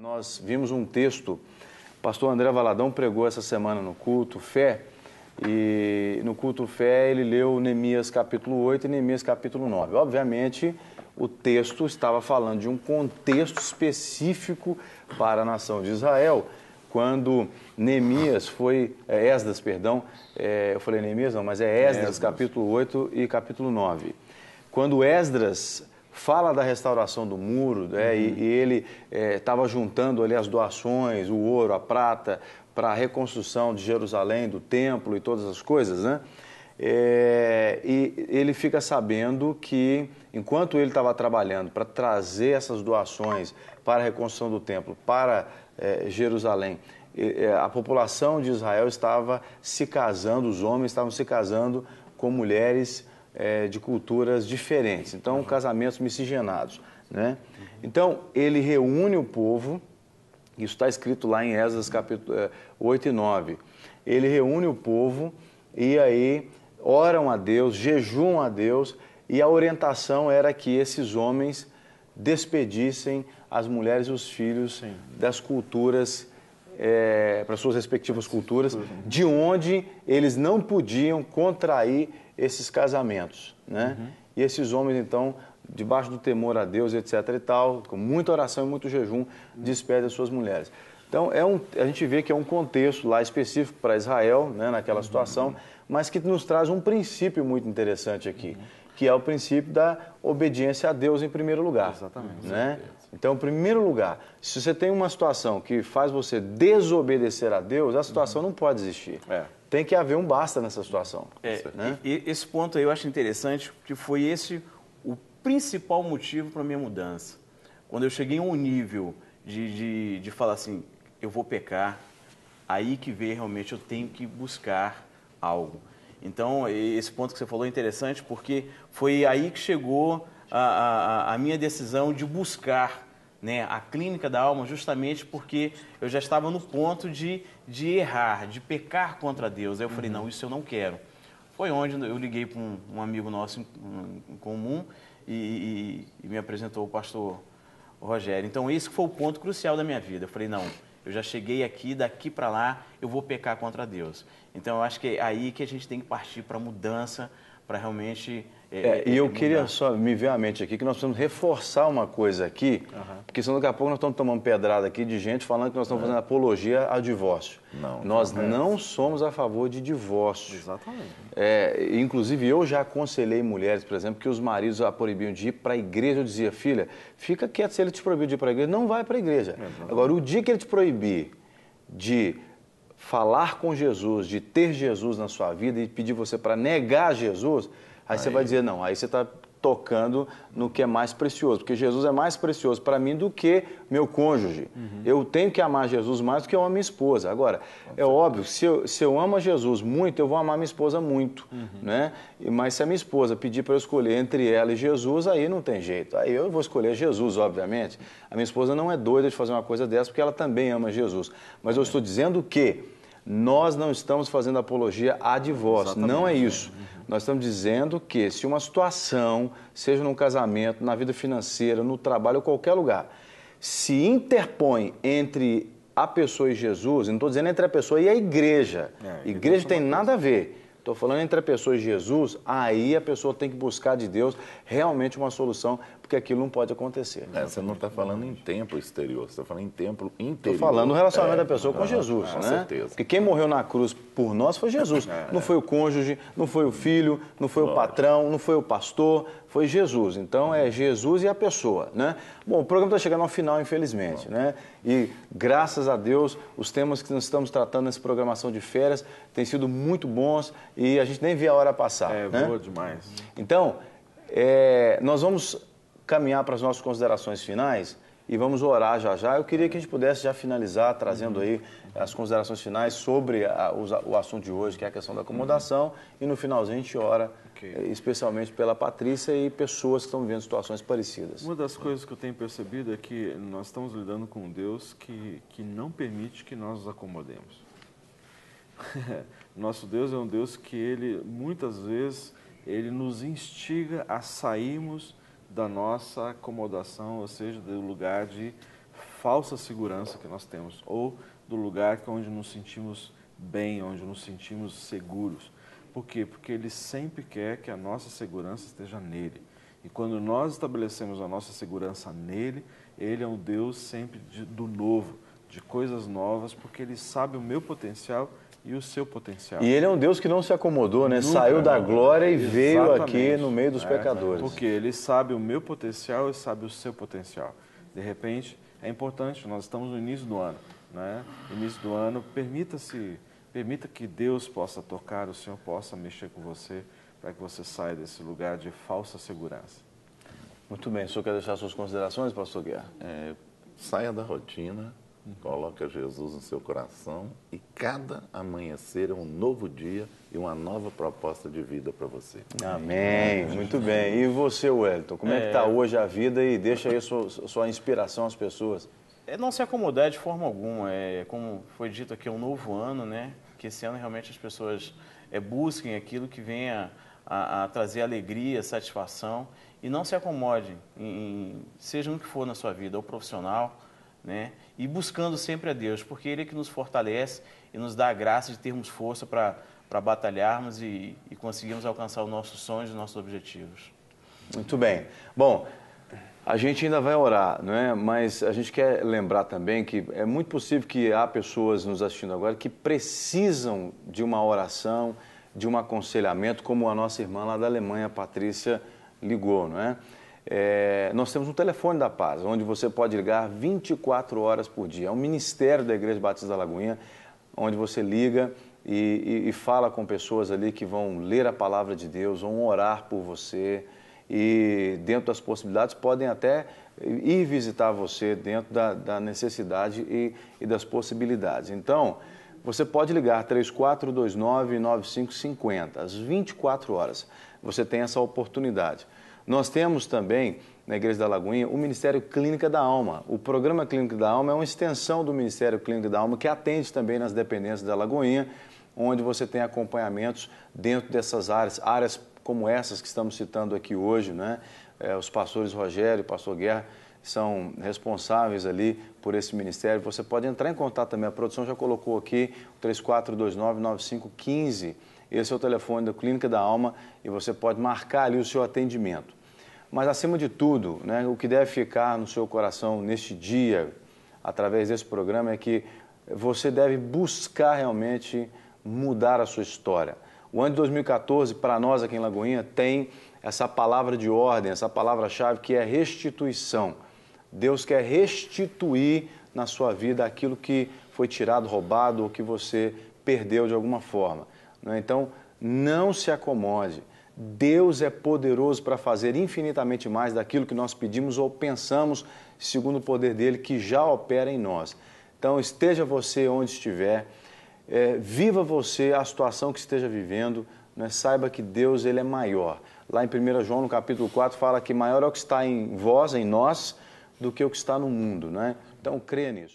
Nós vimos um texto, o pastor André Valadão pregou essa semana no culto Fé, e no culto Fé ele leu Neemias capítulo 8 e Neemias capítulo 9. Obviamente, o texto estava falando de um contexto específico para a nação de Israel, quando Neemias foi, Esdras, perdão, eu falei Neemias não, mas é Esdras capítulo 8 e capítulo 9. Quando Esdras fala da restauração do muro, e ele estava juntando ali as doações, o ouro, a prata, para a reconstrução de Jerusalém, do templo e todas as coisas, né? E ele fica sabendo que, enquanto ele estava trabalhando para trazer essas doações para a reconstrução do templo, para Jerusalém, a população de Israel estava se casando, os homens estavam se casando com mulheres de culturas diferentes, então casamentos miscigenados, né? Então ele reúne o povo, isso está escrito lá em Esdras capítulo 8 e 9, ele reúne o povo e aí oram a Deus, jejuam a Deus, e a orientação era que esses homens despedissem as mulheres e os filhos das culturas, para suas respectivas culturas, de onde eles não podiam contrair esses casamentos, né? E esses homens, então, debaixo do temor a Deus, etc. e tal, com muita oração e muito jejum, despedem as suas mulheres. Então, a gente vê que é um contexto lá específico para Israel, né, naquela situação, mas que nos traz um princípio muito interessante aqui, que é o princípio da obediência a Deus em primeiro lugar. Exatamente. Né? Então, em primeiro lugar, se você tem uma situação que faz você desobedecer a Deus, a situação não pode existir. Tem que haver um basta nessa situação. Né? E esse ponto aí eu acho interessante, porque foi esse o principal motivo para a minha mudança. Quando eu cheguei a um nível de falar assim, eu vou pecar, aí que vê realmente eu tenho que buscar algo. Então, esse ponto que você falou é interessante, porque foi aí que chegou a minha decisão de buscar, né, a clínica da alma, justamente porque eu já estava no ponto de errar, de pecar contra Deus. Aí eu falei, não, isso eu não quero. Foi onde eu liguei para um amigo nosso em comum e me apresentou o pastor Rogério. Então, esse foi o ponto crucial da minha vida. Eu falei, não, eu já cheguei aqui, daqui para lá, eu vou pecar contra Deus. Então, eu acho que é aí que a gente tem que partir para a mudança, para realmente... e eu queria só me ver a mente aqui, que nós precisamos reforçar uma coisa aqui, porque senão daqui a pouco nós estamos tomando pedrada aqui de gente falando que nós estamos fazendo apologia ao divórcio. Nós não somos a favor de divórcio. Exatamente. Inclusive, eu já aconselhei mulheres, por exemplo, que os maridos a proibiam de ir para a igreja. Eu dizia, filha, fica quieto, se ele te proibiu de ir para a igreja, não vai para a igreja. Agora, o dia que ele te proibir de falar com Jesus, de ter Jesus na sua vida e pedir você para negar Jesus, aí você vai dizer, não, aí você está tocando no que é mais precioso, porque Jesus é mais precioso para mim do que meu cônjuge. Eu tenho que amar Jesus mais do que eu amo minha esposa. Agora, é óbvio, se eu amo a Jesus muito, eu vou amar minha esposa muito, né? Mas se a minha esposa pedir para eu escolher entre ela e Jesus, aí não tem jeito. Aí eu vou escolher Jesus, obviamente. A minha esposa não é doida de fazer uma coisa dessa, porque ela também ama Jesus. Mas eu estou dizendo que nós não estamos fazendo apologia a divórcio, não é isso. Nós estamos dizendo que se uma situação, seja num casamento, na vida financeira, no trabalho ou qualquer lugar, se interpõe entre a pessoa e Jesus, não estou dizendo entre a pessoa e a igreja, igreja tem nada a ver. Estou falando entre a pessoa e Jesus, aí a pessoa tem que buscar de Deus realmente uma solução, porque aquilo não pode acontecer. Você não está falando em templo exterior, você está falando em templo interior. Estou falando no relacionamento da pessoa com Jesus, com né? certeza. Porque quem morreu na cruz por nós foi Jesus. Não foi o cônjuge, não foi o filho, não foi o patrão, não foi o pastor, foi Jesus. Então é Jesus e a pessoa, né? Bom, o programa está chegando ao final, infelizmente, né? E graças a Deus, os temas que nós estamos tratando nessa programação de férias têm sido muito bons e a gente nem vê a hora passar. Né? Boa demais. Então, nós vamos caminhar para as nossas considerações finais e vamos orar já já. Eu queria que a gente pudesse já finalizar trazendo aí as considerações finais sobre o assunto de hoje, que é a questão da acomodação, e no finalzinho a gente ora especialmente pela Patrícia e pessoas que estão vivendo situações parecidas. Uma das coisas que eu tenho percebido é que nós estamos lidando com um Deus que não permite que nós nos acomodemos. Nosso Deus é um Deus que ele, muitas vezes, ele nos instiga a sairmos da nossa acomodação, ou seja, do lugar de falsa segurança que nós temos, ou do lugar onde nos sentimos bem, onde nos sentimos seguros. Por quê? Porque Ele sempre quer que a nossa segurança esteja nele. E quando nós estabelecemos a nossa segurança nele, Ele é um Deus sempre do novo, de coisas novas, porque Ele sabe o meu potencial e o seu potencial. E Ele é um Deus que não se acomodou, né? Nunca, Saiu da glória e exatamente, veio aqui no meio dos pecadores. Porque Ele sabe o meu potencial e sabe o seu potencial. De repente, é importante, nós estamos no início do ano, né? Início do ano, permita que Deus possa tocar, o Senhor possa mexer com você, para que você saia desse lugar de falsa segurança. Muito bem. O senhor quer deixar suas considerações, pastor Guerra? Saia da rotina, coloque Jesus no seu coração e cada amanhecer é um novo dia e uma nova proposta de vida para você. Amém. Muito bem. E você, Wellington, como é que está hoje a vida e deixa aí sua inspiração às pessoas? Não se acomodar de forma alguma. Como foi dito aqui, é um novo ano, né? Que esse ano realmente as pessoas busquem aquilo que venha a trazer alegria, satisfação, e não se acomodem, seja no que for na sua vida, ou profissional, né? E buscando sempre a Deus, porque Ele é que nos fortalece e nos dá a graça de termos força para batalharmos e conseguirmos alcançar os nossos sonhos e os nossos objetivos. Muito bem. Bom, a gente ainda vai orar, não é? Mas a gente quer lembrar também que é muito possível que há pessoas nos assistindo agora que precisam de uma oração, de um aconselhamento, como a nossa irmã lá da Alemanha, a Patrícia, ligou, não é? Nós temos um telefone da paz, onde você pode ligar 24 horas por dia. É um ministério da Igreja Batista da Lagoinha, onde você liga e fala com pessoas ali que vão ler a palavra de Deus, vão orar por você e, dentro das possibilidades, podem até ir visitar você dentro da necessidade e das possibilidades. Então, você pode ligar 3429-9550, às 24 horas. Você tem essa oportunidade. Nós temos também, na Igreja da Lagoinha, o Ministério Clínica da Alma. O programa Clínica da Alma é uma extensão do Ministério Clínica da Alma, que atende também nas dependências da Lagoinha, onde você tem acompanhamentos dentro dessas áreas como essas que estamos citando aqui hoje, né? Os pastores Rogério e pastor Guerra são responsáveis ali por esse ministério. Você pode entrar em contato também, a produção já colocou aqui, 3429-9515, esse é o telefone da Clínica da Alma e você pode marcar ali o seu atendimento. Mas, acima de tudo, né, o que deve ficar no seu coração neste dia, através desse programa, é que você deve buscar realmente mudar a sua história. O ano de 2014, para nós aqui em Lagoinha, tem essa palavra de ordem, essa palavra-chave que é restituição. Deus quer restituir na sua vida aquilo que foi tirado, roubado ou que você perdeu de alguma forma. Então, não se acomode. Deus é poderoso para fazer infinitamente mais daquilo que nós pedimos ou pensamos, segundo o poder dele que já opera em nós. Então, esteja você onde estiver, viva você a situação que esteja vivendo, né? Saiba que Deus ele é maior. Lá em 1 João, no capítulo 4, fala que maior é o que está em vós, em nós, do que o que está no mundo, né? Então, creia nisso.